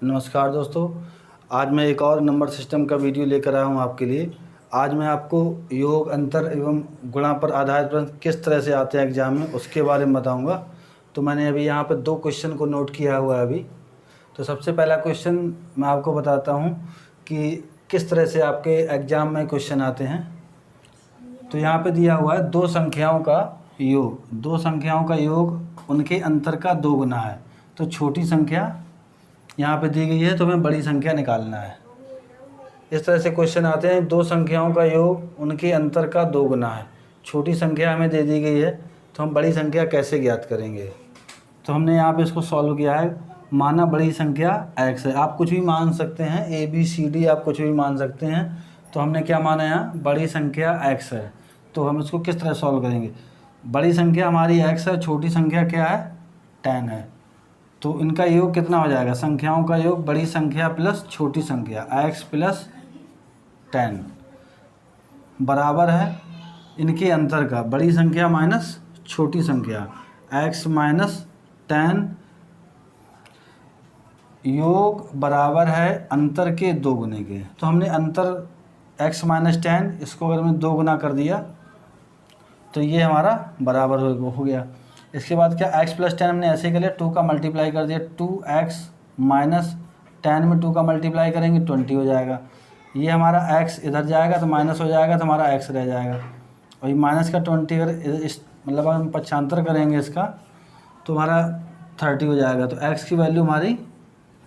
नमस्कार दोस्तों, आज मैं एक और नंबर सिस्टम का वीडियो लेकर आया हूँ आपके लिए। आज मैं आपको योग, अंतर एवं गुणा पर आधारित प्रश्न किस तरह से आते हैं एग्ज़ाम में उसके बारे में बताऊँगा। तो मैंने अभी यहाँ पर 2 क्वेश्चन को नोट किया हुआ है अभी। तो सबसे पहला क्वेश्चन मैं आपको बताता हूँ कि किस तरह से आपके एग्ज़ाम में क्वेश्चन आते हैं। तो यहाँ पे दिया हुआ है 2 संख्याओं का योग, 2 संख्याओं का योग उनके अंतर का 2 गुना है। तो छोटी संख्या यहाँ पे दी गई है तो हमें बड़ी संख्या निकालना है। इस तरह से क्वेश्चन आते हैं, 2 संख्याओं का योग उनके अंतर का 2 गुना है। छोटी संख्या हमें दे दी गई है तो हम बड़ी संख्या कैसे ज्ञात करेंगे। तो हमने यहाँ पे इसको सॉल्व किया है। माना बड़ी संख्या x है, आप कुछ भी मान सकते हैं, ABCD आप कुछ भी मान सकते हैं। तो हमने क्या माना यहाँ, बड़ी संख्या x है। तो हम इसको किस तरह सॉल्व करेंगे। बड़ी संख्या हमारी x है, छोटी संख्या क्या है, 10 है। तो इनका योग कितना हो जाएगा, संख्याओं का योग बड़ी संख्या प्लस छोटी संख्या x प्लस 10 बराबर है इनके अंतर का बड़ी संख्या माइनस छोटी संख्या x माइनस 10 योग बराबर है अंतर के 2 गुने के। तो हमने अंतर x माइनस 10 इसको अगर हमने 2 गुना कर दिया तो ये हमारा बराबर हो गया। इसके बाद क्या, x प्लस 10 हमने ऐसे कर लिया, 2 का मल्टीप्लाई कर दिया, 2x माइनस 10 में 2 का मल्टीप्लाई करेंगे 20 हो जाएगा। ये हमारा x इधर जाएगा तो माइनस हो जाएगा तो हमारा x रह जाएगा। और ये माइनस का 20 अगर इस मतलब हम पक्षांतर करेंगे इसका तो हमारा 30 हो जाएगा। तो x की वैल्यू हमारी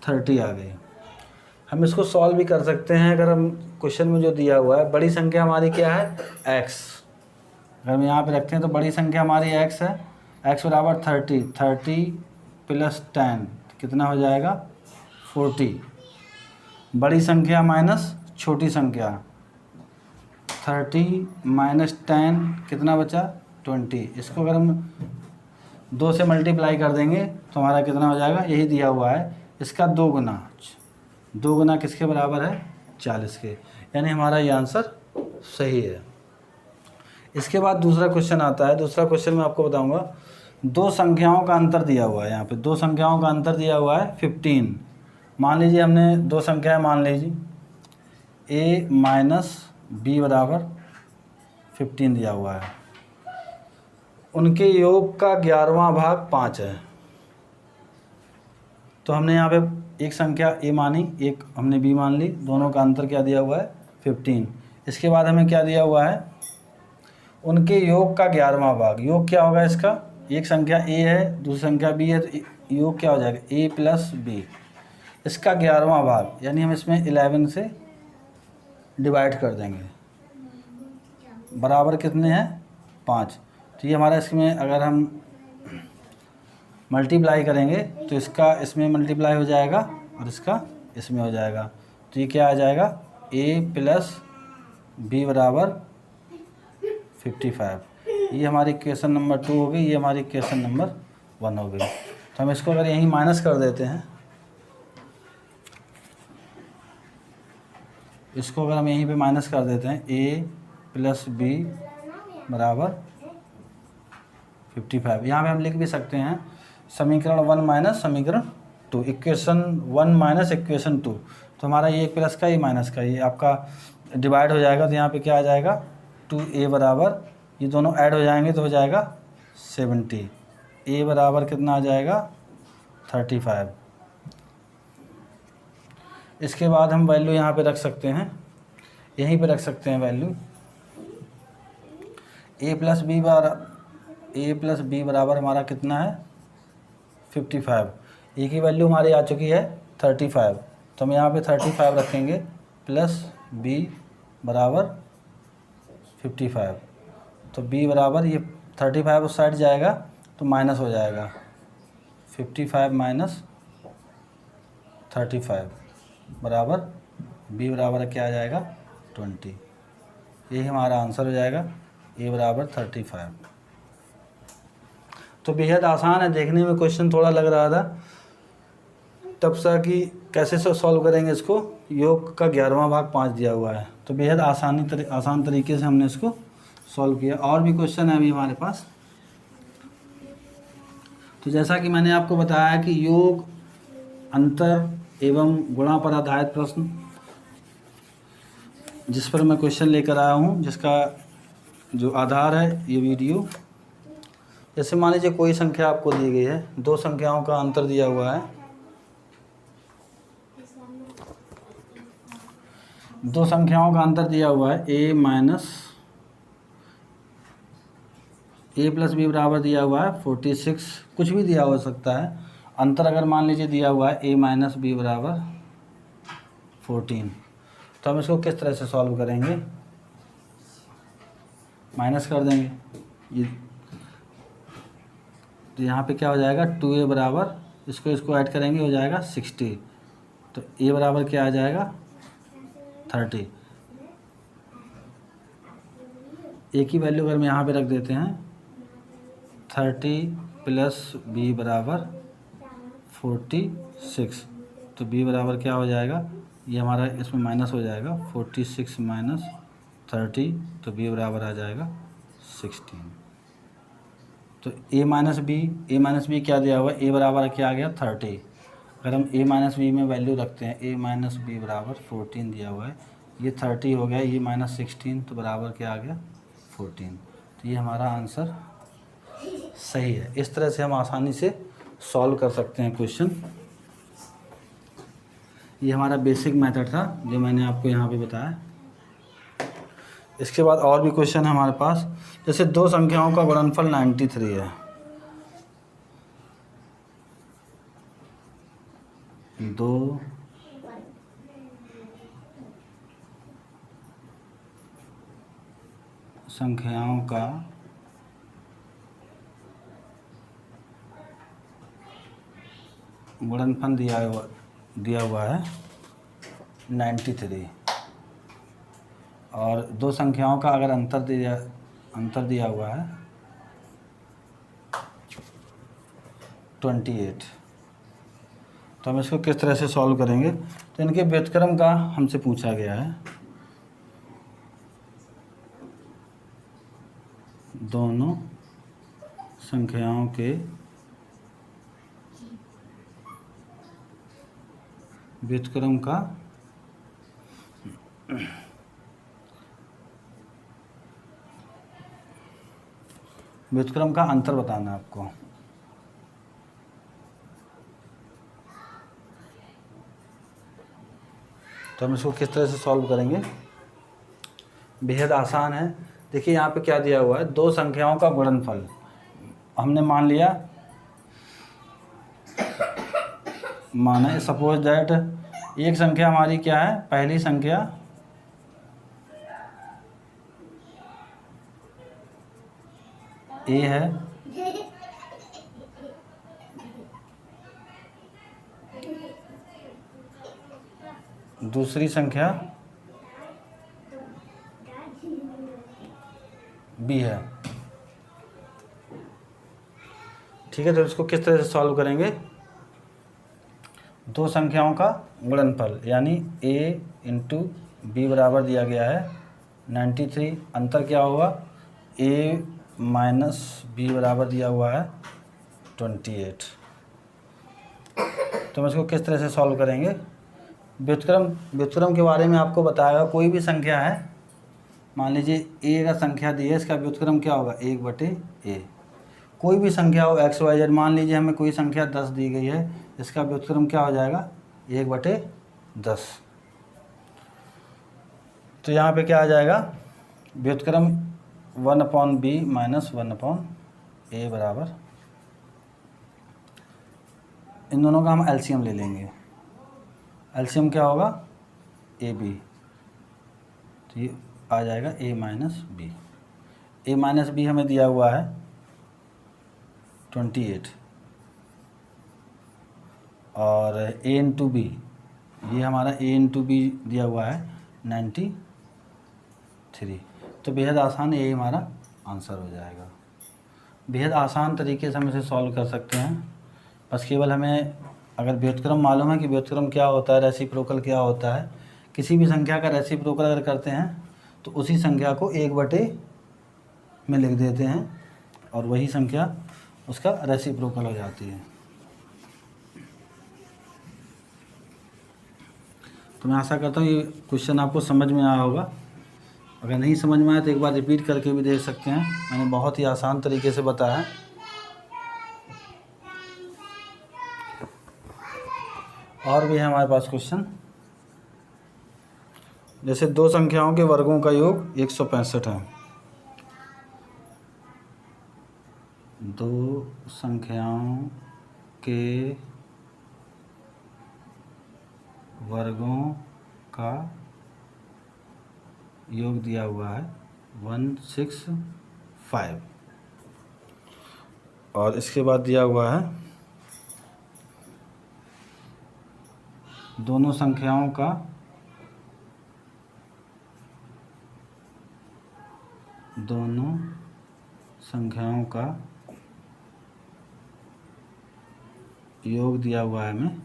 30 आ गई। हम इसको सॉल्व भी कर सकते हैं। अगर हम क्वेश्चन में जो दिया हुआ है, बड़ी संख्या हमारी क्या है, x। अगर हम यहाँ पे रखते हैं तो बड़ी संख्या हमारी x है, x बराबर 30 प्लस 10 कितना हो जाएगा, 40। बड़ी संख्या माइनस छोटी संख्या 30 माइनस 10 कितना बचा, 20। इसको अगर हम 2 से मल्टीप्लाई कर देंगे तो हमारा कितना हो जाएगा, यही दिया हुआ है, इसका 2 गुना। 2 गुना किसके बराबर है, 40 के। यानी हमारा ये आंसर सही है। इसके बाद दूसरा क्वेश्चन आता है। दूसरा क्वेश्चन मैं आपको बताऊंगा, 2 संख्याओं का अंतर दिया हुआ है। यहाँ पे 2 संख्याओं का अंतर दिया हुआ है 15। मान लीजिए हमने 2 संख्याएं मान लीजिए, a माइनस बी बराबर 15 दिया हुआ है। उनके योग का 11वां भाग 5 है। तो हमने यहाँ पे एक संख्या a मानी, एक हमने b मान ली, दोनों का अंतर क्या दिया हुआ है, 15। इसके बाद हमें क्या दिया हुआ है, उनके योग का 11वां भाग। योग क्या होगा इसका, एक संख्या a है, दूसरी संख्या b है, तो योग क्या हो जाएगा, a प्लस बी। इसका 11वां भाग, यानी हम इसमें 11 से डिवाइड कर देंगे, बराबर कितने हैं, 5। तो ये हमारा इसमें अगर हम मल्टीप्लाई करेंगे तो इसका इसमें मल्टीप्लाई हो जाएगा और इसका इसमें हो जाएगा। तो ये क्या आ जाएगा, a प्लस बी बराबर 55। ये हमारी इक्वेशन नंबर 2 हो गई, ये हमारी इक्वेशन नंबर 1 हो गई। तो हम इसको अगर यहीं माइनस कर देते हैं, इसको अगर हम यहीं पे माइनस कर देते हैं, a प्लस बी बराबर 55। यहाँ पे हम लिख भी सकते हैं समीकरण 1 माइनस समीकरण 2, इक्वेशन 1 माइनस इक्वेशन 2। तो हमारा ये प्लस का, ये माइनस का, ये आपका डिवाइड हो जाएगा। तो यहाँ पे क्या आ जाएगा, 2a बराबर, ये दोनों ऐड हो जाएंगे तो हो जाएगा 70। a बराबर कितना आ जाएगा, 35। इसके बाद हम वैल्यू यहाँ पे रख सकते हैं, यहीं पे रख सकते हैं वैल्यू। a प्लस बी बराबर हमारा कितना है, 55। a की वैल्यू हमारी आ चुकी है 35। तो हम यहाँ पे 35 रखेंगे, प्लस b बराबर 55। तो b बराबर, ये 35 उस साइड जाएगा तो माइनस हो जाएगा, 55 माइनस 35 बराबर b बराबर क्या आ जाएगा, 20। यही हमारा आंसर हो जाएगा, a बराबर 35। तो बेहद आसान है, देखने में क्वेश्चन थोड़ा लग रहा था तब सा कि कैसे सॉल्व करेंगे इसको। योग का 11वां भाग 5 दिया हुआ है, तो बेहद आसान तरीके से हमने इसको सॉल्व किया। और भी क्वेश्चन है अभी हमारे पास। तो जैसा कि मैंने आपको बताया कि योग, अंतर एवं गुणा पर आधारित प्रश्न जिस पर मैं क्वेश्चन लेकर आया हूँ, जिसका जो आधार है ये वीडियो। जैसे मान लीजिए कोई संख्या आपको दी गई है, दो संख्याओं का अंतर दिया हुआ है, दो संख्याओं का अंतर दिया हुआ है a प्लस बी बराबर दिया हुआ है 46, कुछ भी दिया हो सकता है। अंतर अगर मान लीजिए दिया हुआ है a माइनस बी बराबर 14, तो हम इसको किस तरह से सॉल्व करेंगे? माइनस कर देंगे ये, तो यहाँ पे क्या हो जाएगा 2a बराबर, इसको ऐड करेंगे हो जाएगा 60, तो a बराबर क्या आ जाएगा 30। a की वैल्यू अगर हम यहाँ पे रख देते हैं 30 प्लस b बराबर 46, तो b बराबर क्या हो जाएगा, ये हमारा इसमें माइनस हो जाएगा 46 माइनस 30, तो b बराबर आ जाएगा 16। तो a माइनस बी क्या दिया हुआ है, a बराबर क्या आ गया 30। अगर हम a माइनस बी में वैल्यू रखते हैं, a माइनस बी बराबर 14 दिया हुआ है, ये 30 हो गया, ये माइनस 16, तो बराबर क्या आ गया 14। तो ये हमारा आंसर सही है। इस तरह से हम आसानी से सॉल्व कर सकते हैं क्वेश्चन। ये हमारा बेसिक मेथड था जो मैंने आपको यहाँ पे बताया। इसके बाद और भी क्वेश्चन है हमारे पास। जैसे दो संख्याओं का गुणनफल 93 है, दो संख्याओं का गुणनफल दिया हुआ है 93, और दो संख्याओं का अगर अंतर दिया हुआ है 28, तो हम इसको किस तरह से सॉल्व करेंगे? तो इनके व्युत्क्रम का हमसे पूछा गया है। दोनों संख्याओं के व्युत्क्रम का अंतर बताना है आपको। तो हम इसको किस तरह से सॉल्व करेंगे? बेहद आसान है। देखिए यहाँ पे क्या दिया हुआ है, दो संख्याओं का गुणनफल। हमने माना है सपोज दैट एक संख्या हमारी क्या है, पहली संख्या a है, दूसरी संख्या b है। ठीक है, तो इसको किस तरह से सॉल्व करेंगे? दो संख्याओं का गुणनफल यानी a इंटू बी बराबर दिया गया है 93, अंतर क्या होगा a माइनस बी बराबर दिया हुआ है 28। तो हम इसको किस तरह से सॉल्व करेंगे? व्युत्क्रम के बारे में आपको बताया, कोई भी संख्या है, मान लीजिए a का संख्या दी है, इसका व्युत्क्रम क्या होगा 1/a। कोई भी संख्या हो x y z, मान लीजिए हमें कोई संख्या 10 दी गई है, इसका व्युत्क्रम क्या हो जाएगा 1/10। तो यहाँ पे क्या आ जाएगा, व्युत्क्रम 1/b माइनस 1/a बराबर, इन दोनों का हम एलसीएम ले लेंगे। एलसीएम क्या होगा ab, तो ये आ जाएगा a minus B. a minus B हमें दिया हुआ है 28, और a इंटू बी, ये हमारा a इंटू बी दिया हुआ है 93। तो बेहद आसान, यही हमारा आंसर हो जाएगा। बेहद आसान तरीके से हम इसे सॉल्व कर सकते हैं। बस केवल हमें अगर व्युत्क्रम मालूम है कि व्युत्क्रम क्या होता है, रेसिप्रोकल क्या होता है, किसी भी संख्या का रेसिप्रोकल अगर करते हैं तो उसी संख्या को 1/, में लिख देते हैं और वही संख्या उसका रेसिप्रोकल हो जाती है। तो मैं आशा करता हूँ ये क्वेश्चन आपको समझ में आया होगा। अगर नहीं समझ में आया तो एक बार रिपीट करके भी देख सकते हैं, मैंने बहुत ही आसान तरीके से बताया। और भी है हमारे पास क्वेश्चन, जैसे दो संख्याओं के वर्गों का योग 165 है। दो संख्याओं के वर्गों का योग दिया हुआ है 165, और इसके बाद दिया हुआ है दोनों संख्याओं का योग दिया हुआ है हमें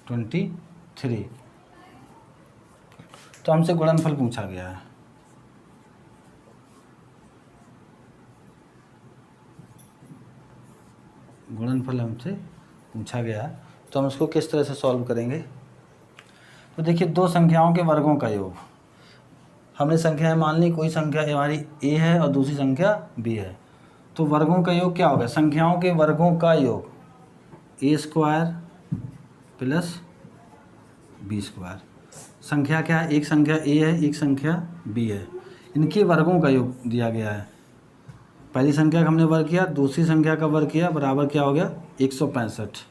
23। तो हमसे गुणनफल पूछा गया है। गुणनफल हमसे पूछा गया है, तो हम इसको किस तरह से सॉल्व करेंगे। तो देखिए, दो संख्याओं के वर्गों का योग, हमने संख्याएं मान ली, कोई संख्या हमारी a है और दूसरी संख्या b है, तो वर्गों का योग क्या होगा, संख्याओं के वर्गों का योग a² प्लस b²। संख्या क्या है, एक संख्या a है, एक संख्या b है, इनके वर्गों का योग दिया गया है। पहली संख्या का हमने वर्ग किया, दूसरी संख्या का वर्ग किया, बराबर क्या हो गया 165।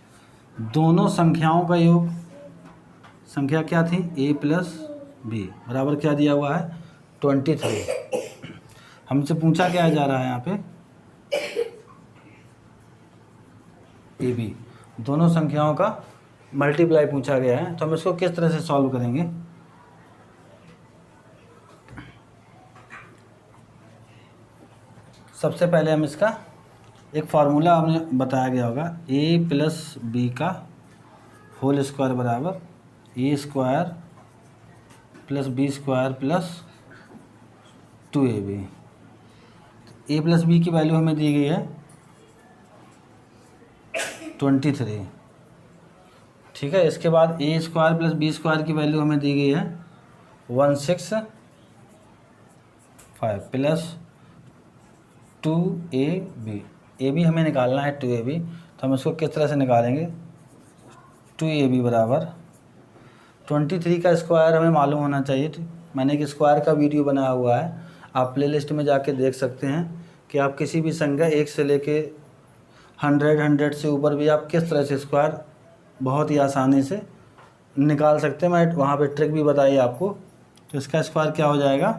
दोनों संख्याओं का योग, संख्या क्या थी a प्लस b, बराबर क्या दिया हुआ है 23। हमसे पूछा क्या जा रहा है यहाँ पे ab, दोनों संख्याओं का मल्टीप्लाई पूछा गया है। तो हम इसको किस तरह से सॉल्व करेंगे। सबसे पहले हम इसका एक फार्मूला हमने बताया गया होगा, a प्लस b का होल स्क्वायर बराबर a² plus b² plus 2ab। a plus b की वैल्यू हमें दी गई है 23, ठीक है। इसके बाद a² प्लस b² की वैल्यू हमें दी गई है 165 प्लस 2ab। ab हमें निकालना है 2ab, तो हम इसको किस तरह से निकालेंगे, 2ab बराबर 23 का स्क्वायर हमें मालूम होना चाहिए। मैंने एक स्क्वायर का वीडियो बनाया हुआ है, आप प्लेलिस्ट में जाके देख सकते हैं कि आप किसी भी संख्या 1 से लेके 100 से ऊपर भी आप किस तरह से स्क्वायर बहुत ही आसानी से निकाल सकते हैं। मैं वहाँ पे ट्रिक भी बताई आपको। तो इसका स्क्वायर क्या हो जाएगा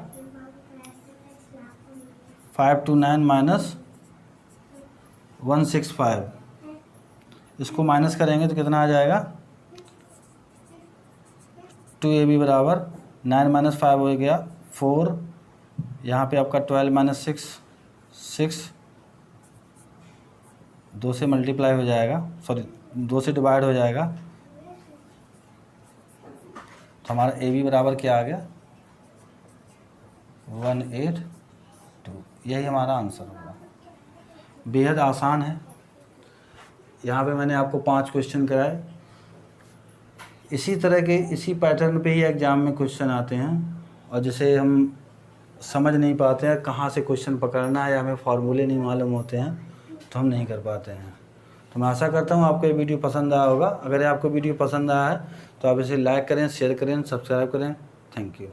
529 माइनस 165, इसको माइनस करेंगे तो कितना आ जाएगा 2ab बराबर 9 माइनस 5 हो गया 4, यहाँ पे आपका 12 माइनस 6 2 से मल्टीप्लाई हो जाएगा, सॉरी 2 से डिवाइड हो जाएगा, तो हमारा ab बराबर क्या आ गया 182। यही हमारा आंसर होगा। बेहद आसान है। यहाँ पे मैंने आपको 5 क्वेश्चन कराए। इसी तरह के इसी पैटर्न पे ही एग्ज़ाम में क्वेश्चन आते हैं, और जिसे हम समझ नहीं पाते हैं कहाँ से क्वेश्चन पकड़ना है, या हमें फार्मूले नहीं मालूम होते हैं तो हम नहीं कर पाते हैं। तो मैं आशा करता हूँ आपको ये वीडियो पसंद आया होगा। अगर आपको वीडियो पसंद आया है तो आप इसे लाइक करें, शेयर करें, सब्सक्राइब करें। Thank you.